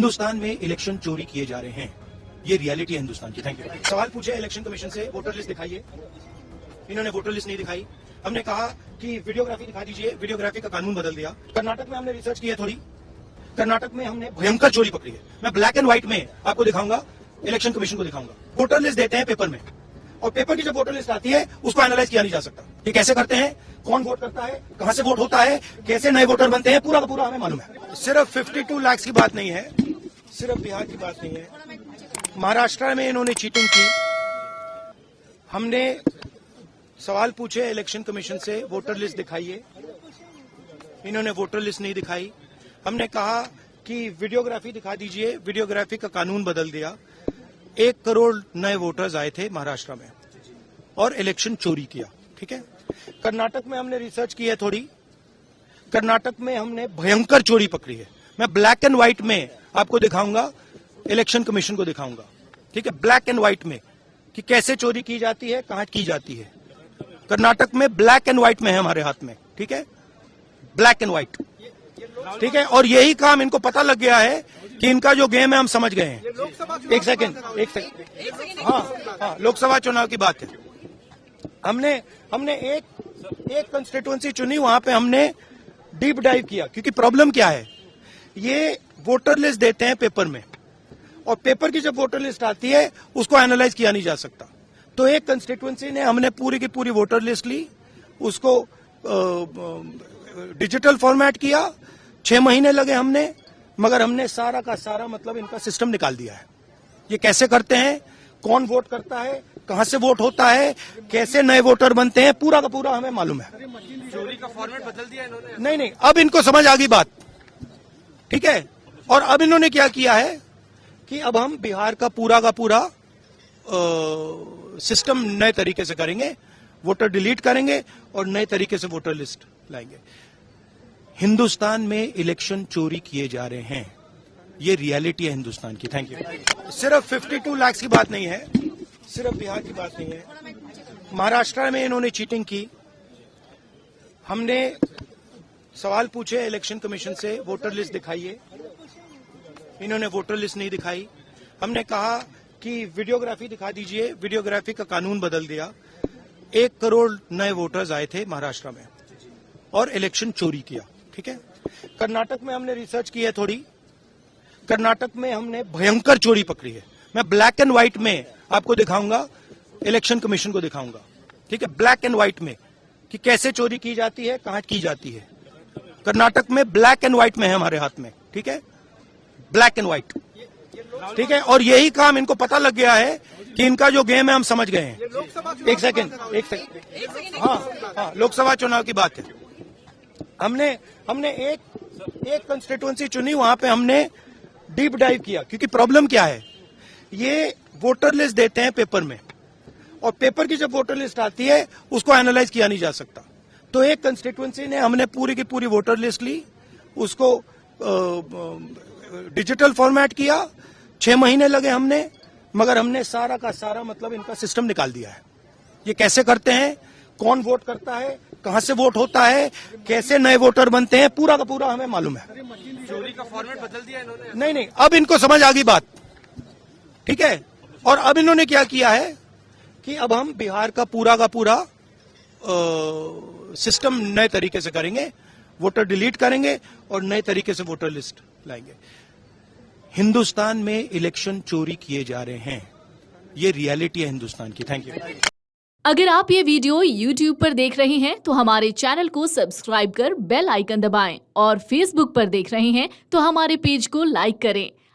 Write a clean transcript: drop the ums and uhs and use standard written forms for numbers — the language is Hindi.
हिंदुस्तान में इलेक्शन चोरी किए जा रहे हैं, ये रियलिटी है हिंदुस्तान की। Thank you. सवाल पूछे इलेक्शन कमीशन से, वोटर लिस्ट दिखाइए। इन्होंने वोटर लिस्ट नहीं दिखाई। हमने कहा कि वीडियोग्राफी दिखा दीजिए, वीडियोग्राफी का कानून बदल दिया। कर्नाटक में हमने रिसर्च की है थोड़ी, कर्नाटक में हमने भयंकर चोरी पकड़ी है। मैं ब्लैक एंड व्हाइट में आपको दिखाऊंगा, इलेक्शन कमीशन को दिखाऊंगा। वोटर लिस्ट देते हैं पेपर में, और पेपर की जब वोटर लिस्ट आती है उसको एनालाइज किया नहीं जा सकता। ये कैसे करते हैं, कौन वोट करता है, कहां से वोट होता है, कैसे नए वोटर बनते हैं, पूरा का पूरा हमें मालूम है। सिर्फ 52 लाख की बात नहीं है, सिर्फ बिहार की बात नहीं है, महाराष्ट्र में इन्होंने चीटिंग की। हमने सवाल पूछे इलेक्शन कमीशन से, वोटर लिस्ट दिखाइए। इन्होंने वोटर लिस्ट नहीं दिखाई। हमने कहा कि वीडियोग्राफी दिखा दीजिए, वीडियोग्राफी का कानून बदल दिया। 1 करोड़ नए वोटर्स आए थे महाराष्ट्र में और इलेक्शन चोरी किया। ठीक है, कर्नाटक में हमने रिसर्च की है थोड़ी, कर्नाटक में हमने भयंकर चोरी पकड़ी है। मैं ब्लैक एंड व्हाइट में आपको दिखाऊंगा, इलेक्शन कमीशन को दिखाऊंगा। ठीक है, ब्लैक एंड व्हाइट में कि कैसे चोरी की जाती है, कहां की जाती है। कर्नाटक में ब्लैक एंड व्हाइट में है हमारे हाथ में। ठीक है, ब्लैक एंड व्हाइट। ठीक है, और यही काम इनको पता लग गया है कि इनका जो गेम है हम समझ गए हैं। एक सेकंड। हाँ, लोकसभा चुनाव की बात है। हमने एक कंस्टिट्यूएंसी चुनी, वहां पे हमने डीप डाइव किया, क्योंकि प्रॉब्लम क्या है, ये वोटर लिस्ट देते हैं पेपर में, और पेपर की जब वोटर लिस्ट आती है उसको एनालाइज किया नहीं जा सकता। तो एक कंस्टिट्यूएंसी ने हमने पूरी की पूरी वोटर लिस्ट ली, उसको डिजिटल फॉर्मेट किया। 6 महीने लगे हमने, मगर हमने सारा का सारा मतलब इनका सिस्टम निकाल दिया है। ये कैसे करते हैं, कौन वोट करता है, कहां से वोट होता है, कैसे नए वोटर बनते हैं, पूरा का पूरा हमें मालूम है। चोरी का फॉर्मेट बदल दिया इन्होंने। नहीं, अब इनको समझ आ गई बात। ठीक है, और अब इन्होंने क्या किया है कि अब हम बिहार का पूरा सिस्टम नए तरीके से करेंगे, वोटर डिलीट करेंगे और नए तरीके से वोटर लिस्ट लाएंगे। हिंदुस्तान में इलेक्शन चोरी किए जा रहे हैं, ये रियलिटी है हिंदुस्तान की। Thank you. सिर्फ 52 लाख की बात नहीं है, सिर्फ बिहार की बात नहीं है, महाराष्ट्र में इन्होंने चीटिंग की। हमने सवाल पूछे इलेक्शन कमीशन से, वोटर लिस्ट दिखाइए। इन्होंने वोटर लिस्ट नहीं दिखाई। हमने कहा कि वीडियोग्राफी दिखा दीजिए, वीडियोग्राफी का कानून बदल दिया। 1 करोड़ नए वोटर्स आए थे महाराष्ट्र में और इलेक्शन चोरी किया। ठीक है, कर्नाटक में हमने रिसर्च की है थोड़ी, कर्नाटक में हमने भयंकर चोरी पकड़ी है। मैं ब्लैक एंड व्हाइट में आपको दिखाऊंगा, इलेक्शन कमीशन को दिखाऊंगा। ठीक है, ब्लैक एंड व्हाइट में कि कैसे चोरी की जाती है, कहां की जाती है। कर्नाटक में ब्लैक एंड व्हाइट में है हमारे हाथ में। ठीक है, ब्लैक एंड व्हाइट। ठीक है, और यही काम इनको पता लग गया है कि इनका जो गेम है हम समझ गए हैं। एक सेकंड। हाँ, लोकसभा चुनाव की बात है। हमने एक कंस्टिट्यूएंसी चुनी, वहां पे हमने डीप डाइव किया, क्योंकि प्रॉब्लम क्या है, ये वोटर लिस्ट देते हैं पेपर में, और पेपर की जब वोटर लिस्ट आती है उसको एनालाइज किया नहीं जा सकता। तो एक कंस्टिट्यूएंसी ने हमने पूरी की पूरी वोटर लिस्ट ली, उसको डिजिटल फॉर्मेट किया। 6 महीने लगे हमने, मगर हमने सारा का सारा मतलब इनका सिस्टम निकाल दिया है। ये कैसे करते हैं, कौन वोट करता है, कहां से वोट होता है, कैसे नए वोटर बनते हैं, पूरा का पूरा हमें मालूम है। चोरी का फॉर्मेट बदल दिया इन्होंने। नहीं, अब इनको समझ आ गई बात। ठीक है, और अब इन्होंने क्या किया है कि अब हम बिहार का पूरा सिस्टम नए तरीके से करेंगे, वोटर डिलीट करेंगे और नए तरीके से वोटर लिस्ट लाएंगे। हिंदुस्तान में इलेक्शन चोरी किए जा रहे हैं, ये रियलिटी है हिंदुस्तान की। Thank you. अगर आप ये वीडियो YouTube पर देख रहे हैं तो हमारे चैनल को सब्सक्राइब कर बेल आइकन दबाएं, और Facebook पर देख रहे हैं तो हमारे पेज को लाइक करें।